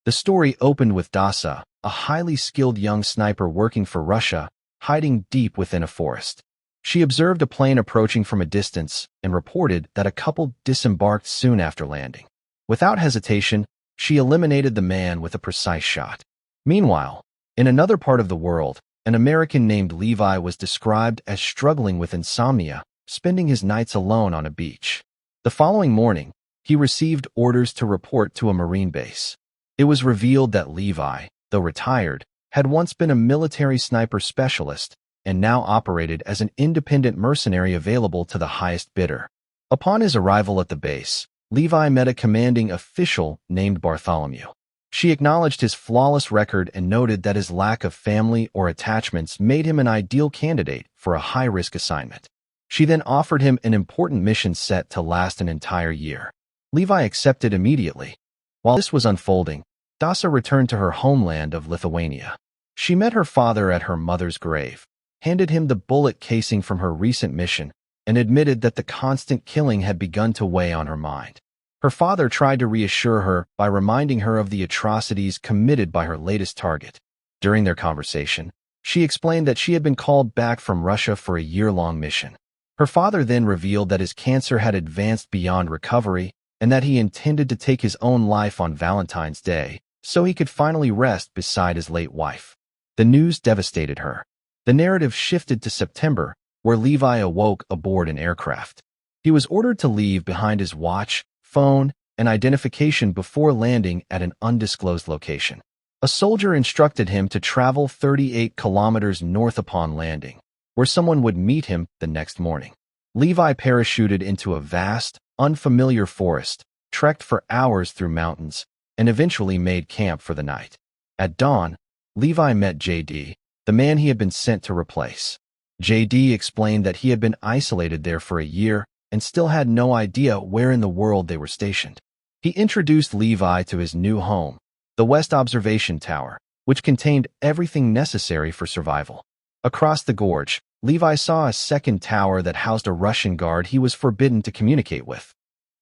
The story opened with Dasa, a highly skilled young sniper working for Russia, hiding deep within a forest. She observed a plane approaching from a distance and reported that a couple disembarked soon after landing. Without hesitation, she eliminated the man with a precise shot. Meanwhile, in another part of the world, an American named Levi was described as struggling with insomnia, spending his nights alone on a beach. The following morning, he received orders to report to a Marine base. It was revealed that Levi, though retired, had once been a military sniper specialist and now operated as an independent mercenary available to the highest bidder. Upon his arrival at the base, Levi met a commanding official named Bartholomew. She acknowledged his flawless record and noted that his lack of family or attachments made him an ideal candidate for a high-risk assignment. She then offered him an important mission set to last an entire year. Levi accepted immediately. While this was unfolding, Dasa returned to her homeland of Lithuania. She met her father at her mother's grave, handed him the bullet casing from her recent mission, and admitted that the constant killing had begun to weigh on her mind. Her father tried to reassure her by reminding her of the atrocities committed by her latest target. During their conversation, she explained that she had been called back from Russia for a year-long mission. Her father then revealed that his cancer had advanced beyond recovery and that he intended to take his own life on Valentine's Day so he could finally rest beside his late wife. The news devastated her. The narrative shifted to September, where Levi awoke aboard an aircraft. He was ordered to leave behind his watch, phone, and identification before landing at an undisclosed location. A soldier instructed him to travel 38 kilometers north upon landing, where someone would meet him the next morning. Levi parachuted into a vast, unfamiliar forest, trekked for hours through mountains, and eventually made camp for the night. At dawn, Levi met JD, the man he had been sent to replace. JD explained that he had been isolated there for a year and still had no idea where in the world they were stationed. He introduced Levi to his new home, the West Observation Tower, which contained everything necessary for survival. Across the gorge, Levi saw a second tower that housed a Russian guard he was forbidden to communicate with.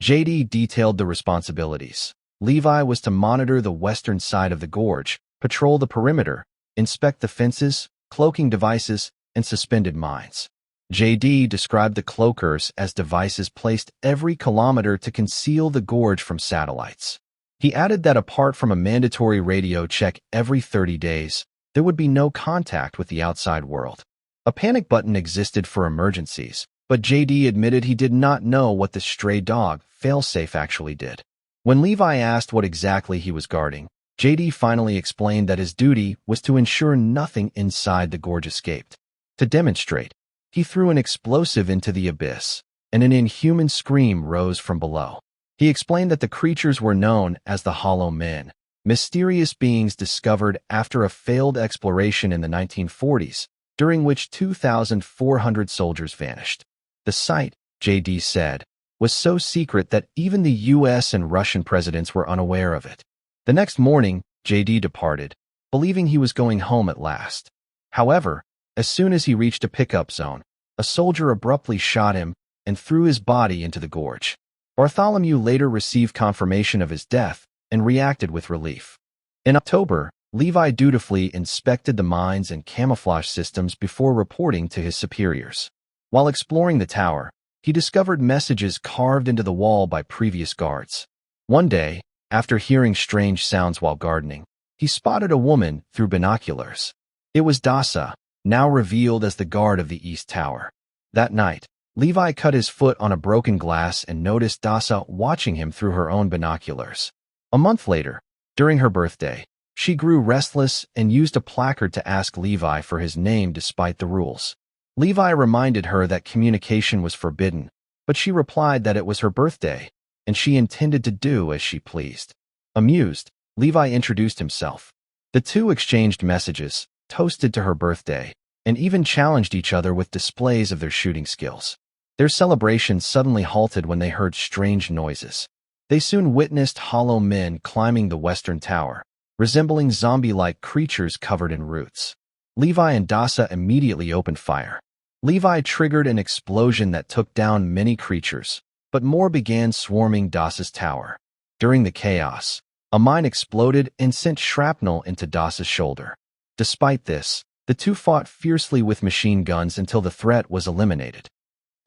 JD detailed the responsibilities. Levi was to monitor the western side of the gorge, patrol the perimeter, inspect the fences, cloaking devices, and suspended mines. JD described the cloakers as devices placed every kilometer to conceal the gorge from satellites. He added that apart from a mandatory radio check every 30 days, there would be no contact with the outside world. A panic button existed for emergencies, but JD admitted he did not know what the stray dog failsafe actually did. When Levi asked what exactly he was guarding, JD finally explained that his duty was to ensure nothing inside the gorge escaped. To demonstrate, he threw an explosive into the abyss, and an inhuman scream rose from below. He explained that the creatures were known as the Hollow Men, mysterious beings discovered after a failed exploration in the 1940s, during which 2,400 soldiers vanished. The site, JD said, was so secret that even the US and Russian presidents were unaware of it. The next morning, JD departed, believing he was going home at last. However, as soon as he reached a pickup zone, a soldier abruptly shot him and threw his body into the gorge. Bartholomew later received confirmation of his death and reacted with relief. In October, Levi dutifully inspected the mines and camouflage systems before reporting to his superiors. While exploring the tower, he discovered messages carved into the wall by previous guards. One day, after hearing strange sounds while gardening, he spotted a woman through binoculars. It was Dasa, now revealed as the guard of the East Tower. That night, Levi cut his foot on a broken glass and noticed Dasa watching him through her own binoculars. A month later, during her birthday, she grew restless and used a placard to ask Levi for his name despite the rules. Levi reminded her that communication was forbidden, but she replied that it was her birthday, and she intended to do as she pleased. Amused, Levi introduced himself. The two exchanged messages, toasted to her birthday, and even challenged each other with displays of their shooting skills. Their celebration suddenly halted when they heard strange noises. They soon witnessed hollow men climbing the western tower, resembling zombie-like creatures covered in roots. Levi and Dasa immediately opened fire. Levi triggered an explosion that took down many creatures, but more began swarming Dasa's tower. During the chaos, A mine exploded and sent shrapnel into Dasa's shoulder. Despite this, the two fought fiercely with machine guns until the threat was eliminated.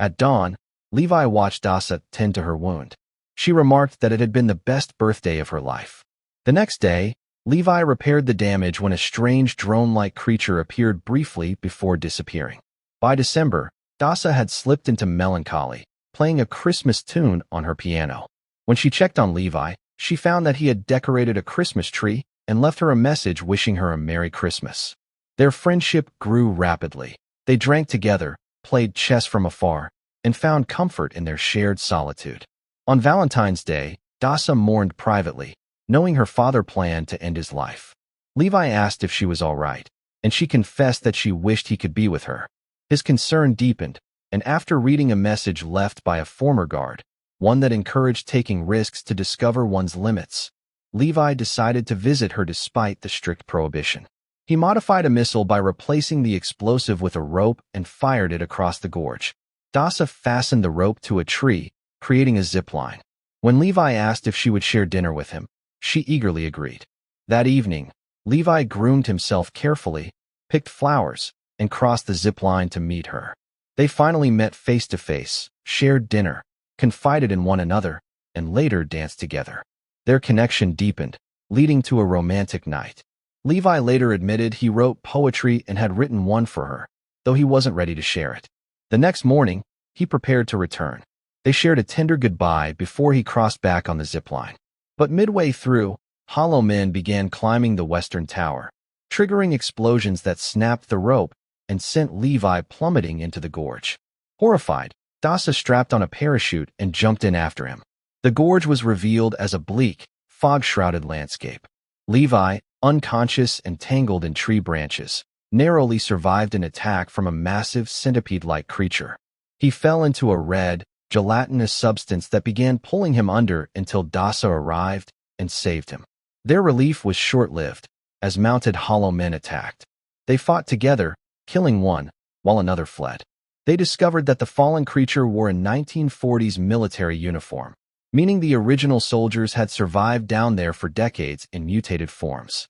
At dawn, Levi watched Dasa tend to her wound. She remarked that it had been the best birthday of her life. The next day, Levi repaired the damage when a strange drone-like creature appeared briefly before disappearing. By December, Dasa had slipped into melancholy, playing a Christmas tune on her piano. When she checked on Levi, she found that he had decorated a Christmas tree and left her a message wishing her a Merry Christmas. Their friendship grew rapidly. They drank together, played chess from afar, and found comfort in their shared solitude. On Valentine's Day, Dasa mourned privately, knowing her father planned to end his life. Levi asked if she was all right, and she confessed that she wished he could be with her. His concern deepened, and after reading a message left by a former guard, one that encouraged taking risks to discover one's limits, Levi decided to visit her despite the strict prohibition. He modified a missile by replacing the explosive with a rope and fired it across the gorge. Dasa fastened the rope to a tree, creating a zip line. When Levi asked if she would share dinner with him, she eagerly agreed. That evening, Levi groomed himself carefully, picked flowers, and crossed the zip line to meet her. They finally met face to face, shared dinner, confided in one another, and later danced together. Their connection deepened, leading to a romantic night. Levi later admitted he wrote poetry and had written one for her, though he wasn't ready to share it. The next morning, he prepared to return. They shared a tender goodbye before he crossed back on the zip line. But midway through, hollow men began climbing the western tower, triggering explosions that snapped the rope and sent Levi plummeting into the gorge. Horrified, Dasa strapped on a parachute and jumped in after him. The gorge was revealed as a bleak, fog-shrouded landscape. Levi, unconscious and tangled in tree branches, narrowly survived an attack from a massive centipede-like creature. He fell into a red, gelatinous substance that began pulling him under until Dasa arrived and saved him. Their relief was short-lived, as mounted hollow men attacked. They fought together, killing one, while another fled. They discovered that the fallen creature wore a 1940s military uniform, meaning the original soldiers had survived down there for decades in mutated forms.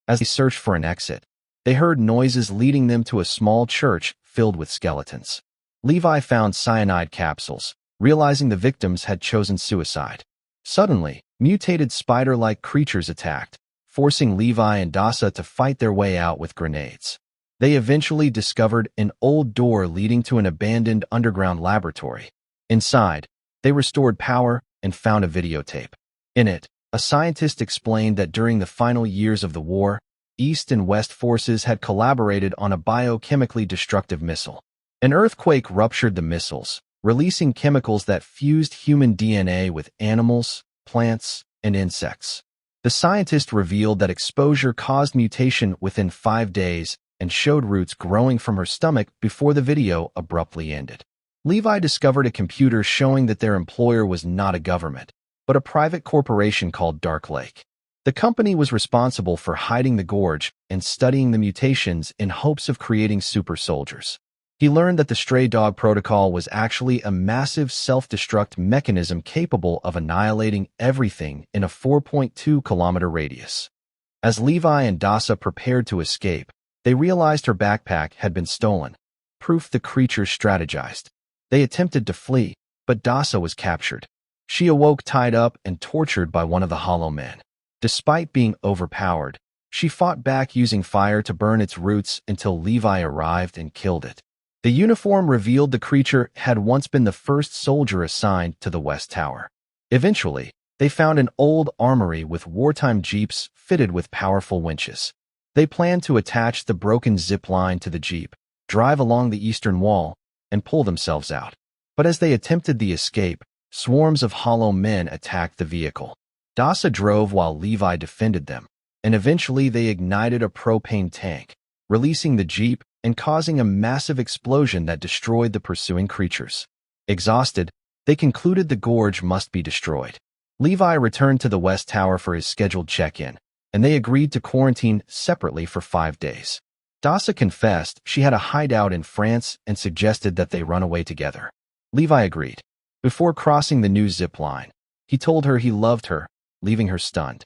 As they searched for an exit, they heard noises leading them to a small church filled with skeletons. Levi found cyanide capsules, realizing the victims had chosen suicide. Suddenly, mutated spider-like creatures attacked, forcing Levi and Dasa to fight their way out with grenades. They eventually discovered an old door leading to an abandoned underground laboratory. Inside, they restored power and found a videotape. In it, a scientist explained that during the final years of the war, East and West forces had collaborated on a biochemically destructive missile. An earthquake ruptured the missiles, releasing chemicals that fused human DNA with animals, plants, and insects. The scientist revealed that exposure caused mutation within 5 days and showed roots growing from her stomach before the video abruptly ended. Levi discovered a computer showing that their employer was not a government, but a private corporation called Dark Lake. The company was responsible for hiding the gorge and studying the mutations in hopes of creating super soldiers. He learned that the stray dog protocol was actually a massive self-destruct mechanism capable of annihilating everything in a 4.2-kilometer radius. As Levi and Dasa prepared to escape, they realized her backpack had been stolen, proof the creatures strategized. They attempted to flee, but Dasa was captured. She awoke tied up and tortured by one of the hollow men. Despite being overpowered, she fought back using fire to burn its roots until Levi arrived and killed it. The uniform revealed the creature had once been the first soldier assigned to the West Tower. Eventually, they found an old armory with wartime jeeps fitted with powerful winches. They planned to attach the broken zip line to the jeep, drive along the eastern wall, and pull themselves out. But as they attempted the escape, swarms of hollow men attacked the vehicle. Dasa drove while Levi defended them, and eventually they ignited a propane tank, releasing the jeep and causing a massive explosion that destroyed the pursuing creatures. Exhausted, they concluded the gorge must be destroyed. Levi returned to the West Tower for his scheduled check-in, and they agreed to quarantine separately for 5 days. Dasa confessed she had a hideout in France and suggested that they run away together. Levi agreed. Before crossing the new zip line, he told her he loved her, leaving her stunned.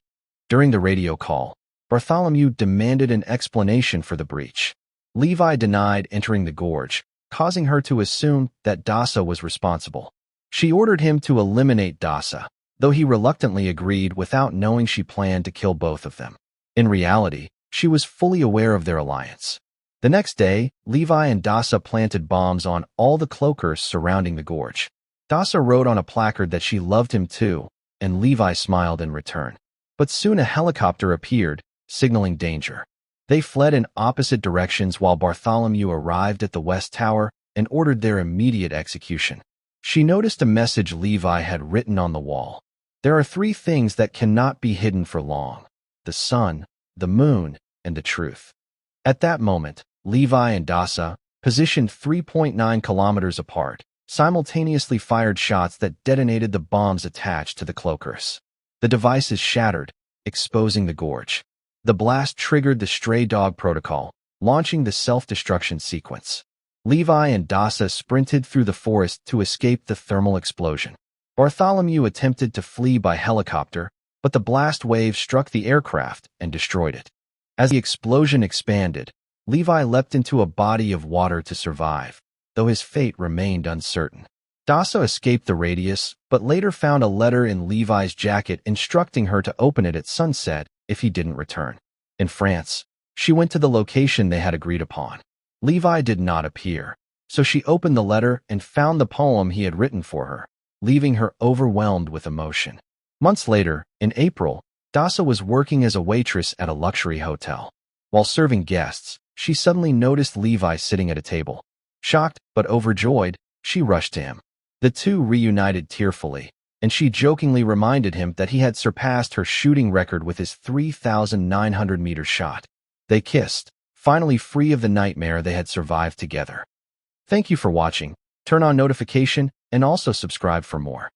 During the radio call, Bartholomew demanded an explanation for the breach. Levi denied entering the gorge, causing her to assume that Dasa was responsible. She ordered him to eliminate Dasa, though he reluctantly agreed without knowing she planned to kill both of them. In reality, she was fully aware of their alliance. The next day, Levi and Dasa planted bombs on all the cloakers surrounding the gorge. Dasa wrote on a placard that she loved him too, and Levi smiled in return. But soon a helicopter appeared, signaling danger. They fled in opposite directions while Bartholomew arrived at the West Tower and ordered their immediate execution. She noticed a message Levi had written on the wall. There are 3 things that cannot be hidden for long: the sun, the moon, and the truth. At that moment, Levi and Dasa, positioned 3.9 kilometers apart, simultaneously fired shots that detonated the bombs attached to the cloakers. The devices shattered, exposing the gorge. The blast triggered the stray dog protocol, launching the self-destruction sequence. Levi and Dasa sprinted through the forest to escape the thermal explosion. Bartholomew attempted to flee by helicopter, but the blast wave struck the aircraft and destroyed it. As the explosion expanded, Levi leapt into a body of water to survive, though his fate remained uncertain. Dasa escaped the radius, but later found a letter in Levi's jacket instructing her to open it at sunset if he didn't return. In France, she went to the location they had agreed upon. Levi did not appear, so she opened the letter and found the poem he had written for her, leaving her overwhelmed with emotion. Months later, in April, Dasa was working as a waitress at a luxury hotel. While serving guests, she suddenly noticed Levi sitting at a table. Shocked but overjoyed, she rushed to him. The two reunited tearfully, and she jokingly reminded him that he had surpassed her shooting record with his 3,900-meter shot. They kissed, finally free of the nightmare they had survived together. Thank you for watching. Turn on notification and also subscribe for more.